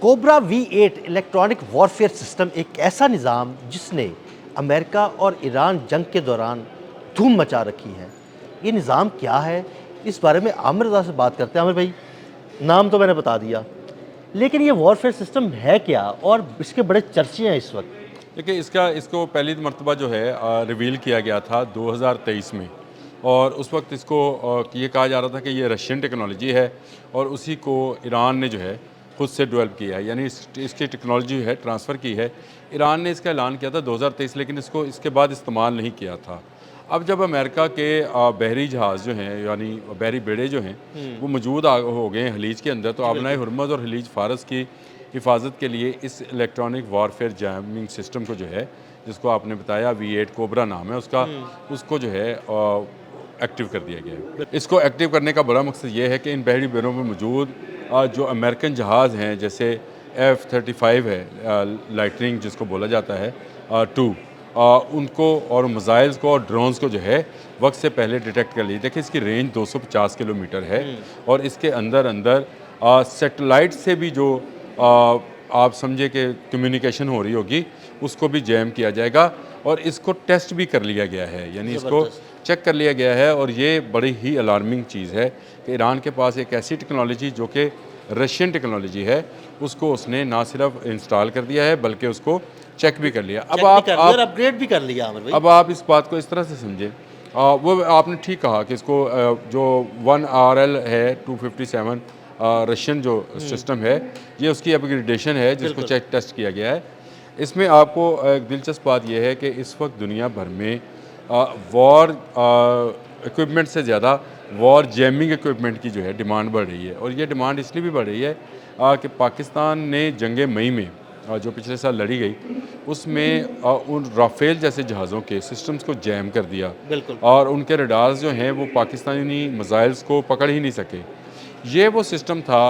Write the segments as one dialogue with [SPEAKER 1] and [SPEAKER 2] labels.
[SPEAKER 1] Cobra V8 electronic warfare system एक ऐसा निज़ाम जिसने अमेरिका और ईरान जंग के दौरान धूम मचा रखी है। ये निज़ाम क्या है, इस बारे में आमिर रज़ा से बात करते हैं। आमिर भाई, नाम तो मैंने बता दिया, लेकिन ये वॉरफेयर सिस्टम है क्या और इसके बड़े चर्चे हैं इस वक्त।
[SPEAKER 2] देखिए, इसको पहली मरतबा जो है रिवील किया गया था 2023 में। और उस वक्त इसको ये कहा जा रहा था कि ये रशियन टेक्नोलॉजी है और उसी को ईरान ने जो है खुद से डेवलप किया है, यानी इसकी टेक्नोलॉजी है ट्रांसफ़र की है। ईरान ने इसका ऐलान किया था 2023, लेकिन इसको इसके बाद इस्तेमाल नहीं किया था। अब जब अमेरिका के बहरी जहाज़ जो हैं, यानी बहरी बेड़े जो हैं, वो मौजूद हो गए हैं हलीज के अंदर, तो आबनाए हुर्मुज़ और हलीज फ़ारस की हिफाजत के लिए इस इलेक्ट्रॉनिक वारफेयर जैमिंग सिस्टम को जो है, जिसको आपने बताया V8 कोबरा नाम है उसका, उसको जो है एक्टिव कर दिया गया है। इसको एक्टिव करने का बड़ा मकसद ये है कि इन बहरी बेड़ों में मौजूद जो अमेरिकन जहाज़ हैं, जैसे F-35 है, लाइटनिंग जिसको बोला जाता है, 2, उनको और मिसाइल्स को और ड्रोन्स को जो है वक्त से पहले डिटेक्ट कर ली। देखिए, इसकी रेंज 250 किलोमीटर है और इसके अंदर अंदर सेटेलाइट से भी जो आप समझे कि कम्युनिकेशन हो रही होगी, उसको भी जैम किया जाएगा। और इसको टेस्ट भी कर लिया गया है, यानी इसको चेक कर लिया गया है। और ये बड़ी ही अलार्मिंग चीज़ है कि ईरान के पास एक ऐसी टेक्नोलॉजी जो कि रशियन टेक्नोलॉजी है, उसको उसने ना सिर्फ इंस्टॉल कर दिया है बल्कि उसको चेक भी कर लिया। अब आप
[SPEAKER 1] अपग्रेड भी कर लिया आमिर भाई।
[SPEAKER 2] अब आप इस बात को इस तरह से समझें, वो आपने ठीक कहा कि इसको जो 1RL है 257 रशियन जो सिस्टम है, ये उसकी अपग्रेडेशन है जिसको चेक टेस्ट किया गया है। इसमें आपको एक दिलचस्प बात यह है कि इस वक्त दुनिया भर में वॉर इक्विपमेंट से ज़्यादा वॉर जैमिंग इक्विपमेंट की जो है डिमांड बढ़ रही है। और ये डिमांड इसलिए भी बढ़ रही है कि पाकिस्तान ने जंग मई में जो पिछले साल लड़ी गई, उसमें उन राफेल जैसे जहाज़ों के सिस्टम्स को जैम कर दिया और उनके रडार्स जो हैं वो पाकिस्तानी मिसाइल्स को पकड़ ही नहीं सके। ये वो सिस्टम था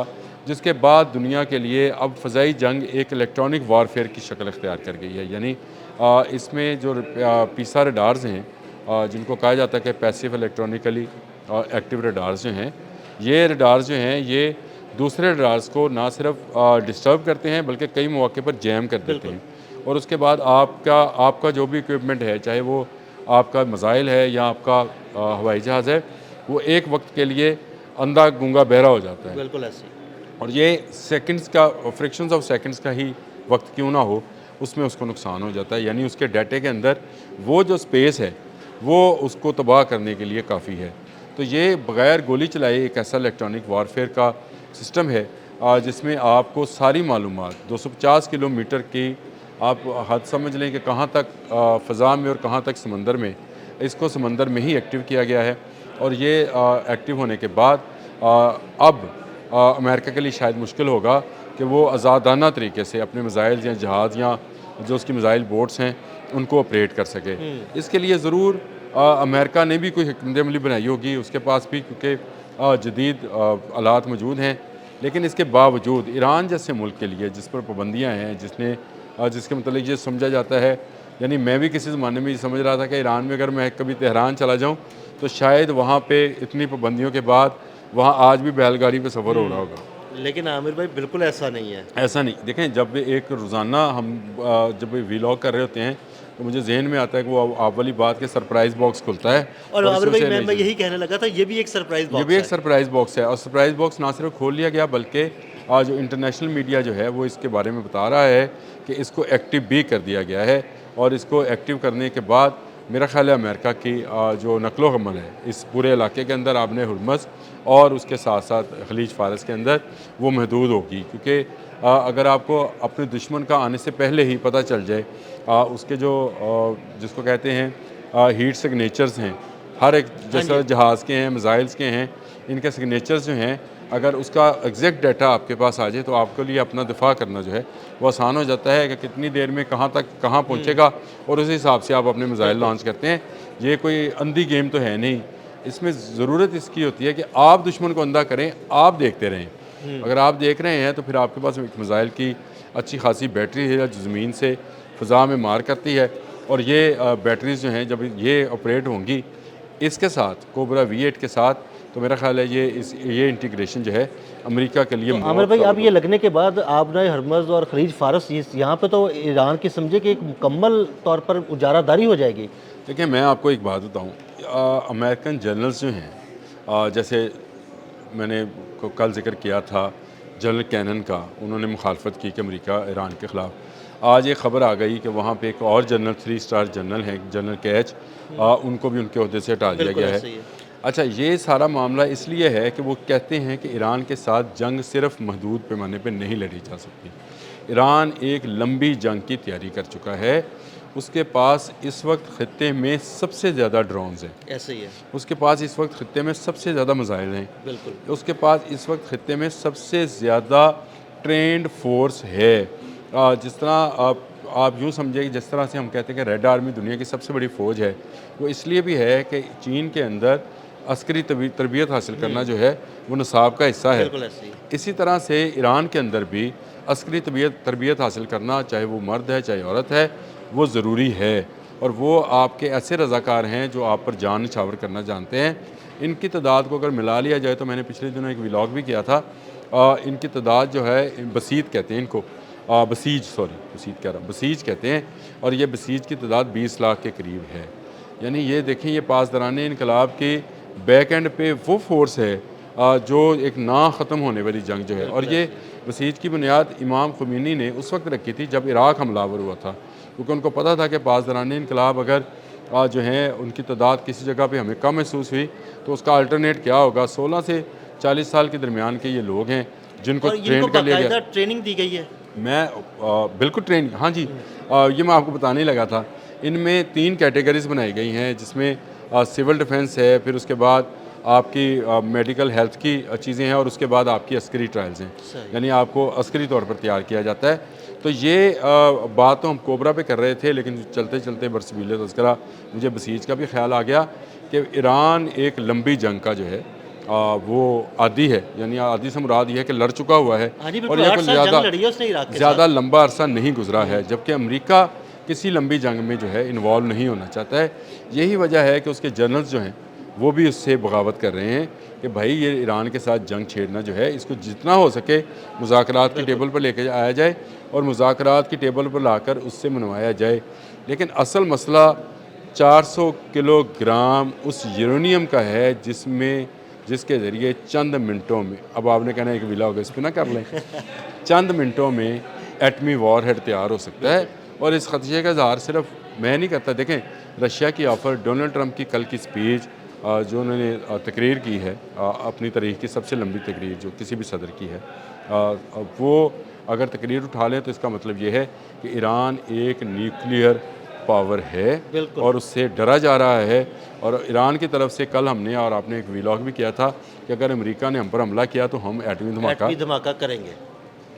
[SPEAKER 2] जिसके बाद दुनिया के लिए अब फ़ज़ाई जंग एक इलेक्ट्रॉनिक वारफेयर की शक्ल इख्तियार कर गई है। यानी इसमें जो पीसा रडार्स हैं, जिनको कहा जाता है कि पैसिव इलेक्ट्रॉनिकली एक्टिव रडार्स जो हैं, ये रडार्स जो हैं ये दूसरे रडार्स को ना सिर्फ डिस्टर्ब करते हैं बल्कि कई मौके पर जैम कर देते हैं। और उसके बाद आपका जो भी इक्विपमेंट है, चाहे वो आपका मिसाइल है या आपका हवाई जहाज़ है, वो एक वक्त के लिए अंधा गूंगा बहरा हो जाता है।
[SPEAKER 1] बिल्कुल ऐसे।
[SPEAKER 2] और ये सेकंड्स का, फ्रैक्शंस ऑफ सेकंड्स का ही वक्त क्यों ना हो, उसमें उसको नुकसान हो जाता है। यानी उसके डाटे के अंदर वो जो स्पेस है वो उसको तबाह करने के लिए काफ़ी है। तो ये बग़ैर गोली चलाए एक ऐसा इलेक्ट्रॉनिक वारफेयर का सिस्टम है जिसमें आपको सारी मालूमात 250 किलोमीटर की आप हद समझ लें कि कहाँ तक फ़ज़ा में और कहाँ तक समंदर में, इसको समंदर में ही एक्टिव किया गया है। और ये एक्टिव होने के बाद अब अमेरिका के लिए शायद मुश्किल होगा कि वो आज़ादाना तरीके से अपने मिसाइल या जहाज़ या जो उसकी मिसाइल बोट्स हैं उनको ऑपरेट कर सके। इसके लिए ज़रूर अमेरिका ने भी कोई हिकमत अमली बनाई होगी उसके पास भी, क्योंकि जदीद आलात मौजूद हैं। लेकिन इसके बावजूद ईरान जैसे मुल्क के लिए जिस पर पाबंदियाँ हैं, जिसके मतलब ये समझा जाता है, यानी मैं भी किसी ज़माने में ये समझ रहा था कि ईरान में अगर मैं कभी तेहरान चला जाऊँ तो शायद वहाँ पे इतनी पाबंदियों के बाद वहाँ आज भी बैलगाड़ी पे सफ़र हो रहा होगा।
[SPEAKER 1] लेकिन आमिर भाई बिल्कुल ऐसा नहीं है।
[SPEAKER 2] ऐसा नहीं, देखें, जब एक रोज़ाना हम जब वीलॉग कर रहे होते हैं तो मुझे जहन में आता है कि वो आप वाली बात के सरप्राइज़ बॉक्स खुलता है।
[SPEAKER 1] और आमिर भाई मैं यही कहने लगा था, ये भी एक सरप्राइज़ बॉक्स है।
[SPEAKER 2] ये भी एक सरप्राइज़ बॉक्स है। और सरप्राइज़ बॉक्स ना सिर्फ खोल लिया गया बल्कि जो इंटरनेशनल मीडिया जो है वो इसके बारे में बता रहा है कि इसको एक्टिव भी कर दिया गया है। और इसको एक्टिव करने के बाद मेरा ख़्याल है अमेरिका की जो नकलो हमल है इस पूरे इलाके के अंदर आबने हुर्मुज़ और उसके साथ साथ खलीज फ़ारस के अंदर, वो महदूद होगी। क्योंकि अगर आपको अपने दुश्मन का आने से पहले ही पता चल जाए, उसके जो जिसको कहते हैं हीट सिग्नेचर्स हैं, हर एक जैसा जहाज़ के हैं, मिसाइल्स के हैं, इनके सिग्नेचर्स जो हैं, अगर उसका एग्जैक्ट डाटा आपके पास आ जाए तो आपके लिए अपना दिफा करना जो है वो आसान हो जाता है कि कितनी देर में कहाँ तक कहाँ पहुँचेगा और उस हिसाब से आप अपने मिसाइल लॉन्च करते हैं। ये कोई अंधी गेम तो है नहीं। इसमें ज़रूरत इसकी होती है कि आप दुश्मन को अंधा करें, आप देखते रहें। अगर आप देख रहे हैं तो फिर आपके पास एक मिसाइल की अच्छी खासी बैटरी है जो ज़मीन से फ़ज़ा में मार करती है। और ये बैटरीज़ जो हैं जब ये ऑपरेट होंगी, इसके साथ कोबरा V8 के साथ तो मेरा ख्याल है ये इंटीग्रेशन जो है अमेरिका के लिए
[SPEAKER 1] तो
[SPEAKER 2] बहुत
[SPEAKER 1] आमिर भाई, अब
[SPEAKER 2] ज़रूरी
[SPEAKER 1] ये लगने के बाद आपने हरमज़ और खलीज फारस यहाँ पे तो ईरान की समझे कि एक मुकम्मल तौर पर उजारादारी हो जाएगी।
[SPEAKER 2] देखिए, मैं आपको एक बात बताऊं, अमेरिकन जनरल्स जो हैं, जैसे मैंने कल जिक्र किया था जनरल कैनन का, उन्होंने मुखालफत की कि अमेरिका ईरान के ख़िलाफ़। आज ये ख़बर आ गई कि वहाँ पे एक और जनरल 3 स्टार जनरल हैं, जनरल कैच, उनको भी उनके ओहदे से हटा दिया
[SPEAKER 1] बिल्कुल
[SPEAKER 2] गया
[SPEAKER 1] ऐसे ही
[SPEAKER 2] है।
[SPEAKER 1] है।
[SPEAKER 2] अच्छा, ये सारा मामला इसलिए है कि वो कहते हैं कि ईरान के साथ जंग सिर्फ महदूद पैमाने पे नहीं लड़ी जा सकती। ईरान एक लंबी जंग की तैयारी कर चुका है। उसके पास इस वक्त ख़ित्ते में सबसे ज़्यादा ड्रोन्स हैं,
[SPEAKER 1] ऐसे ही है।
[SPEAKER 2] उसके पास इस वक्त ख़ित्ते में सबसे ज़्यादा मिसाइल हैं,
[SPEAKER 1] बिल्कुल।
[SPEAKER 2] उसके पास इस वक्त ख़ित्ते में सबसे ज़्यादा ट्रेंड फोर्स है। जिस तरह आप यूँ समझिए कि जिस तरह से हम कहते हैं कि रेड आर्मी दुनिया की सबसे बड़ी फ़ौज है, वो इसलिए भी है कि चीन के अंदर अस्करी तरबियत हासिल करना जो है वो निसाब का हिस्सा है।
[SPEAKER 1] बिल्कुल ऐसे ही।
[SPEAKER 2] इसी तरह से ईरान के अंदर भी अस्करी तरबियत हासिल करना, चाहे वो मर्द है चाहे औरत है, वो ज़रूरी है। और वो आपके ऐसे रज़ाकार हैं जो आप पर जान निछावर करना जानते हैं। इनकी तादाद को अगर मिला लिया जाए तो मैंने पिछले दिनों एक व्लॉग भी किया था, इनकी तादाद जो है, बसीत कहते हैं इनको, बसीज कहते हैं, और ये बसीज की तादाद 20 लाख के करीब है। यानी ये देखें, ये पासदाराने इनकलाब के बैक एंड पे वो फोर्स है जो एक ना ख़त्म होने वाली जंग जो है। और ये बसीज की बुनियाद इमाम खुमैनी ने उस वक्त रखी थी जब इराक़ हमलावर हुआ था, क्योंकि उनको पता था कि पासदाराने इनकलाब अगर जो हैं उनकी तादाद किसी जगह पे हमें कम महसूस हुई तो उसका अल्टरनेट क्या होगा। 16 से 40 साल के दरमियान के ये लोग हैं जिनको ट्रेन कर लिया गया।
[SPEAKER 1] ट्रेनिंग दी गई है।
[SPEAKER 2] मैं बिल्कुल ट्रेन, हाँ जी, ये मैं आपको बताने ही लगा था। इनमें 3 कैटेगरीज बनाई गई हैं, जिसमें सिविल डिफेंस है, फिर उसके बाद आपकी मेडिकल हेल्थ की चीज़ें हैं, और उसके बाद आपकी अस्करी ट्रायल्स हैं। यानी आपको अस्करी तौर पर तैयार किया जाता है। तो ये बात तो हम कोबरा पे कर रहे थे, लेकिन चलते चलते बरसबील तज़किरा मुझे बसीज का भी ख्याल आ गया कि ईरान एक लंबी जंग का जो है वो आदी है। यानी आदी से मुराद ये है कि लड़ चुका हुआ है, और ये कोई ज़्यादा लंबा अरसा नहीं गुजरा है, जबकि अमेरिका किसी लंबी जंग में जो है इन्वॉल्व नहीं होना चाहता है। यही वजह है कि उसके जनरल्स जो हैं वो भी उससे बगावत कर रहे हैं कि भाई ये ईरान के साथ जंग छेड़ना जो है, इसको जितना हो सके मुज़ाकरात की टेबल पर लेके आया जाए, और मुज़ाकरात की टेबल पर लाकर उससे मनवाया जाए। लेकिन असल मसला 400 किलोग्राम उस यूरेनियम का है जिसके ज़रिए चंद मिनटों में, अब आपने कहना एक विला होगा, इस पर ना कर लें, चंद मिनटों में एटमी वॉर हेड तैयार हो सकता है। और इस खदशे का इज़हार सिर्फ मैं नहीं करता। देखें, रशिया की ऑफ़र, डोनाल्ड ट्रंप की कल की स्पीच जो उन्होंने तकरीर की है, अपनी तारीख की सबसे लंबी तकरीर जो किसी भी सदर की है, वो अगर तकरीर उठा लें तो इसका मतलब ये है कि ईरान एक न्यूक्लियर पावर है और उससे डरा जा रहा है। और ईरान की तरफ से कल हमने और आपने एक व्लॉग भी किया था कि अगर अमेरिका ने हम पर हमला किया तो हम एटमी धमाका
[SPEAKER 1] करेंगे।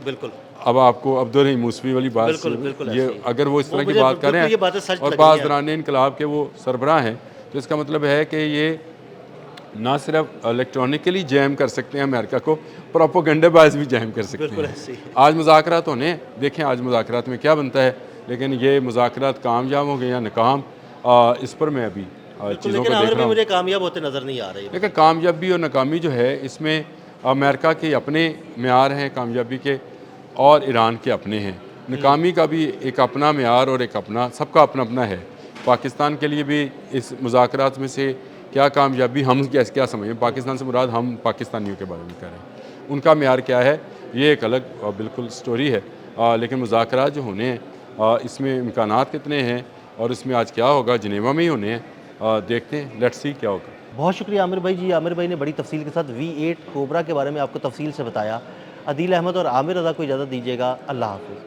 [SPEAKER 1] बिल्कुल।
[SPEAKER 2] अब आपको अब्दुल मूसवी वाली बात,
[SPEAKER 1] बिल्कुल
[SPEAKER 2] ये अगर वो इस तरह की बात कर रहे हैं और पासदाराने इनकलाब के वो सरबराह हैं, तो इसका मतलब है कि ये ना सिर्फ इलेक्ट्रॉनिकली जैम कर सकते हैं अमेरिका को, प्रोपोगंडाबाज भी जैम कर सकते हैं। आज मुज़ाकरात होने, देखें आज मुज़ाकरात में क्या बनता है, लेकिन ये मुज़ाकरात कामयाब हो गए या नाकाम, इस पर मैं अभी चीज़ों को देख रहा हूँ।
[SPEAKER 1] मुझे कामयाब होते नज़र नहीं आ रही।
[SPEAKER 2] लेकिन कामयाबी और नाकामी जो है, इसमें अमेरिका के अपने मेयार हैं कामयाबी के, और ईरान के अपने हैं। नाकामी का भी एक अपना मेयार और एक अपना, सबका अपना अपना है। पाकिस्तान के लिए भी इस मुज़ाकरात में से क्या कामयाबी, हम क्या समझें, पाकिस्तान से मुराद हम पाकिस्तानियों के बारे में कह रहे हैं, उनका मेयार क्या है, ये एक अलग बिल्कुल स्टोरी है। लेकिन मुज़ाकरात जो होने हैं, इसमें इम्कानात कितने हैं, और इसमें आज क्या होगा, जिनेवा में ही होने हैं, देखते हैं, लेट्स सी क्या होगा।
[SPEAKER 1] बहुत शुक्रिया आमिर भाई जी। आमिर भाई ने बड़ी तफसील के साथ V8 कोबरा के बारे में आपको तफसील से बताया। अदील अहमद और आमिर रज़ा को इजाज़त दीजिएगा। अल्लाह हाफ़िज़।